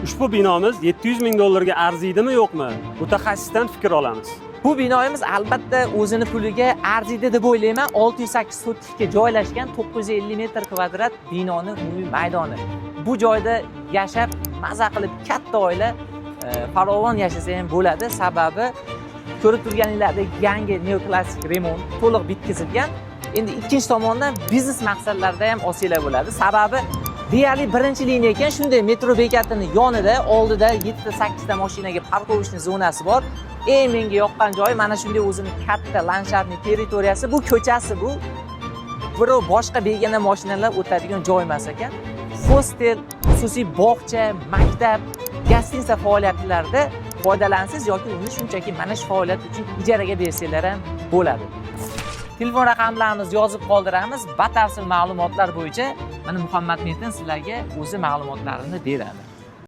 Ushbu binomiz 700 ming dollarga arziydimi yo'qmi? Mutaxassisdan fikr olamiz. Bu binoyimiz albatta o'zini puliga arziydi deb o'ylayman. 608 sotixga joylashgan 950 metr kvadrat binoni umumiy maydoni. Bu joyda yashab, maza qilib katta oila farovon yashasa ham bo'ladi. Sababi ko'rib turganinglardek yangi neoklassik remont to'liq bitkazilgan. Endi ikkinchi tomondan biznes maqsadlarda ham olsanglar bo'ladi. Sababi deyarli birinchi liniya ekan, shunday metro bekatining yonida, oldida 7-8 ta mashinaga parkovishni zonasi bor. Eng menga yoqqan joyi mana shunday o'zini katta landshaftli territoriyasi, bu ko'chasi bu. Birov boshqa begona mashinalar o'tadigan joy emas ekan. Hostel, xususiy bog'cha, maktab, gostinitsa faoliyatlarida foydalansiz yoki uni shunchaki mana shu faoliyat uchun ijaraga bersanglar ham bo'ladi. Telefon raqamlarimizni yozib qoldiramiz. Batafsil ma'lumotlar bo'yicha mana Muhammad Metin sizlarga o'zi ma'lumotlarini beradi.